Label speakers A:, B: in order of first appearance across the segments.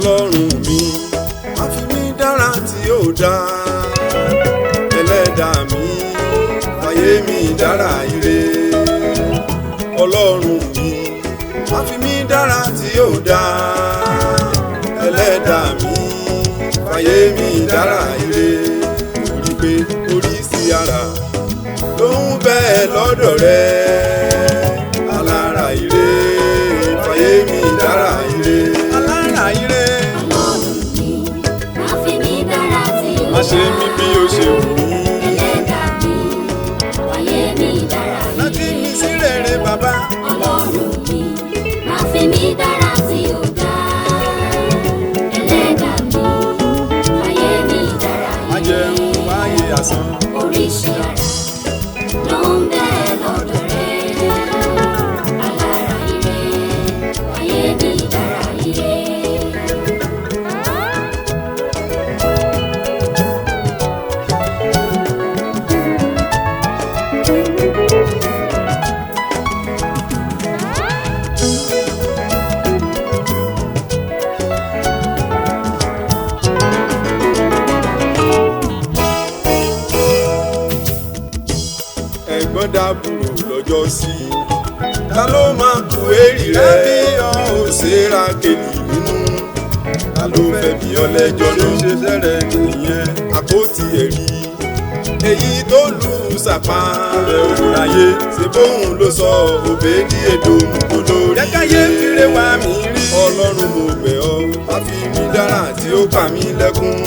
A: ọlọ́run mi má fi mí dára tí yóò dá ẹlẹ́dàá mi fàyè mi dára ire ọlọ́run mi má fi mí dára tí yóò dá ẹlẹ́dàá mi fàyè mi dára ire orí pé oríṣi ara ló ń bẹ lọ́dọ̀ rẹ alára ire fàyè mi dára ire alára ire
B: ọlọ́run mi má fi mí dára tí yóò dá
A: má ṣe mí bí o ṣe wù mí
B: ẹlẹ́dàá mi fàyè mi dára ire
A: láti mi sí rere bàbá
B: ọlọ́run mi má fi mí dára tí yóò dá ẹlẹ́dàá mi fàyè mi dára
A: má
B: ire
A: jẹun wáyé asán
B: oríṣi ara ló ń bẹ lọ́dọ̀ rẹ alára ire fàyè mi dára ire. ẹ̀gbọ́n dàbúrò lọ́jọ́ sí ta ló máa kú èrì rẹ bí ọ ò ṣe ra kejì nínú ta ló fẹ́ bí ọlẹ́jọ́ ló ṣe fẹ́rẹ̀ nìyẹn àpótí ẹ̀rí èyí tó lù sàpá rẹ̀ òwúráyé ṣe bóun ló sọ òbèdí èdò mùkúlò rí jẹ́káyé fìrè wá mi rí ọlọ́run mo bẹ̀ ọ́ má fi mí dára tí ó pa mí lẹ́kún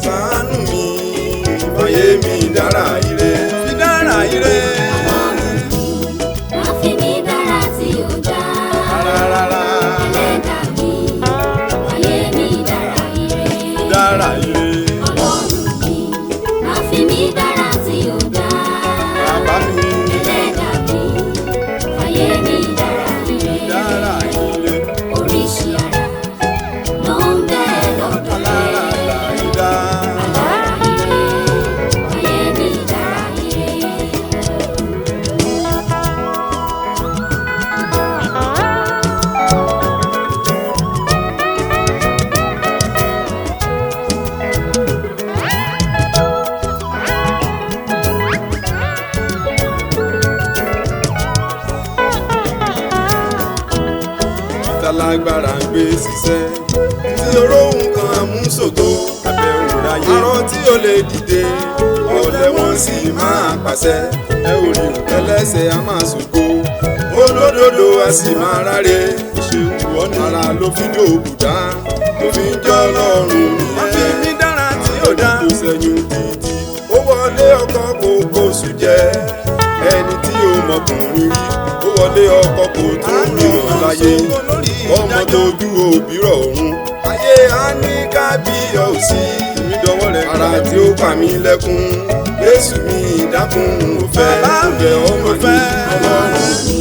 B: ṣàánú mi fàyè mi dára ire fi dára ire ọlọ́run mi má fi mí dára tí yóò dá
A: rárá
B: ẹlẹ́dàá mi fàyè mi dára ire.
A: dára ire
B: ọlọ́run mi má fi mí dára tí yóò dá
A: bàbá mi
B: ẹlẹ́dàá mi fàyè mi dára ire.
A: dára ire
B: oríṣi ara ló ń bẹ lọ́dọ̀ rẹ
A: alára ìdá
B: alára ire fàyè mi dára ire.
A: ìtalágbára ń gbé ṣiṣẹ́ tí oróhùn kan àmúṣògo abẹ́ òráyé arọ tí ó lè dìde ọ̀lẹ wọn sì máa pàṣẹ ẹ ò rí ẹlẹ́sẹ̀ a máa ṣògo olódodo a sì máa ráre ṣe wọ́n ní ara ló fi dòbùdá ló fi ń jọ́ lọ́rùn nìyẹn wọ́n fi mí dára tí ó dá kò sẹ́yìn títí ó wọlé ọkọ kò kóṣù jẹ́ ẹni tí ó mọkùnrin rí ó wọlé ọkọ kò tó ríran láyé ọmọ tójú òbí rọrùn ayé á ní kábíyọ̀ sí mi dọwọ́ rẹ̀ ara tí ó pa mí lẹ́kún Jésù mi dákun mo fẹ́ ọbẹ̀ ọmọ ní ọlọ́run
B: mi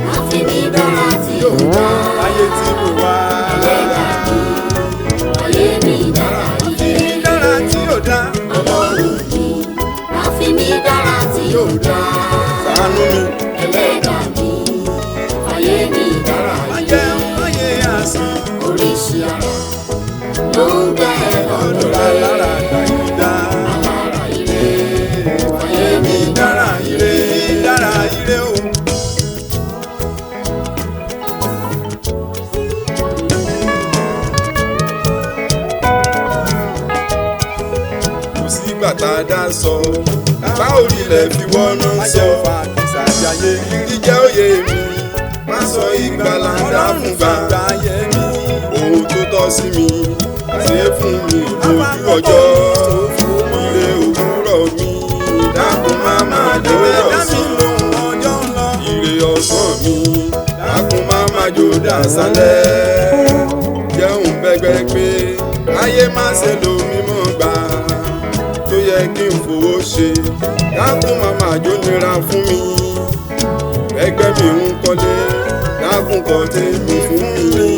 B: má fi mí dára tí yóò dá
A: ayé tí mo wá
B: ẹlẹ́dàá mi fàyè mi dára ire.
A: dára tí ó dá
B: ọlọ́run mi má fi mí dára tí yóò dá
A: ṣàánú mi
B: ẹlẹ́dàá mi fàyè mi dára
A: má
B: ire.
A: jẹ́ wáyé asán
B: oríṣi ara ló ń bẹ lọ́dọ̀
A: ọ̀dọ̀
B: rẹ
A: alára àgbàyídá
B: alára ire fàyè mi
A: dára ire dára ire o. kò sí gbàtà dá sọ bá orílẹ̀ fi wọ́nà sọ ìrírí jẹ́ òye mi má sọ ìgbàlà dá fún gbà ohun tó tọ́ sí mi ṣe é fún mi lójú ọjọ́ ire òwúrọ̀ mi dákun má má jó ọ̀sán ire ọ̀sán mi dákun má má jó dàsálẹ̀ jẹun bẹ́gbẹ́ pé ayé má ṣe lo mímọ́ gbà tó yẹ kí n fowó ṣe dákun má má jó nira fún mi ẹgbẹ́ mi ń kọ́lé dákun kọ́ tèmi fún mi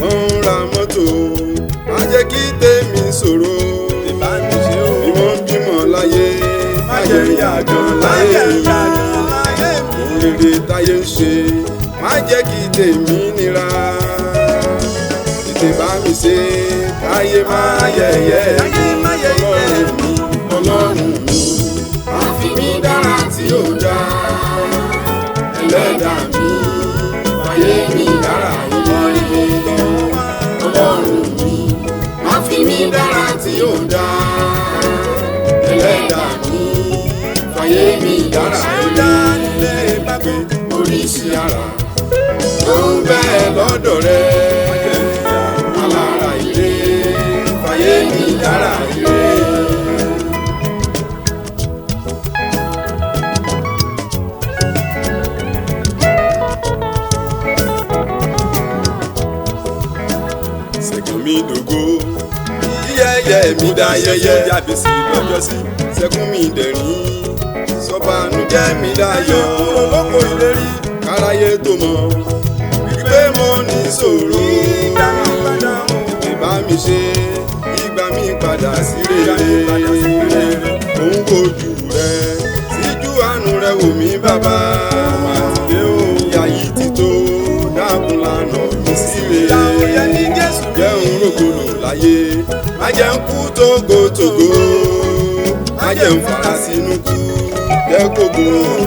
A: wọ́n ń ra mọ́tò má jẹ́ kí tèmi ṣòro ìbánisẹ́ o bí wọ́n bímọ láyé má jẹ́ yàgàn láyé rere táyé ń ṣe má jẹ́ kí tèmi nira
B: mi ṣe káyé máa yẹ̀yẹ́ mi ọlọ́run mi ọlọ́run mi. Má fi mí dára tí ó dá ẹlẹ́dàá mi fàyè mi dára ìmọ̀rìlè ọlọ́run mi. Má fi mí dára tí ó dá ẹlẹ́dàá mi fàyè mi dára ilé gbàgbé oríṣi ara tó ń bẹ lọ́dọ̀ rẹ alára ire fàyè mi dára ire. Ṣẹ̀gàn mi dògo yíyẹ́yẹ́ mi dá yẹ́yẹ́ yàbẹ̀sí lọ́jọ́ sí sẹ́kún mi dẹ̀rín sọ́bànújẹ́ mi dayọ̀ olóko ìlérí káráyé tó mọ̀ wípé mo ní ṣòro ìbá mi ṣe ìgbà mi padà sí rere òun kojú rẹ síjú àánú rẹ wò mí bàbá ìyá yìí ti tó dákun lànà mi sí rere jẹun rògbòlò láyé má jẹ́ ń kú tógótógó má jẹ́ ń fara sínú kú jẹ́ kókó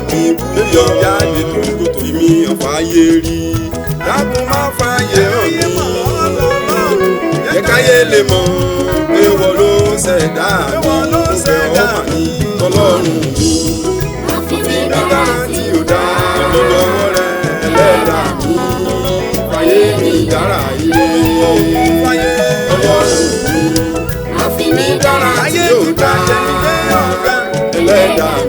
B: mi búyọ̀ jáde tógótó mi ọ̀fàyè rí dákun má fàyè hàn mí jẹ́ káyé lè mọ̀ pé wọ́n ló ṣẹ̀dá mi ọ̀hún ní ọlọ́run mi. Má fi mí dára tí ó dá lọ́wọ́ rẹ ẹlẹ́dàá mi fàyè mi dára ire ọlọ́run mi. Má fi mí dára tí ó dá ẹlẹ́dàá mi.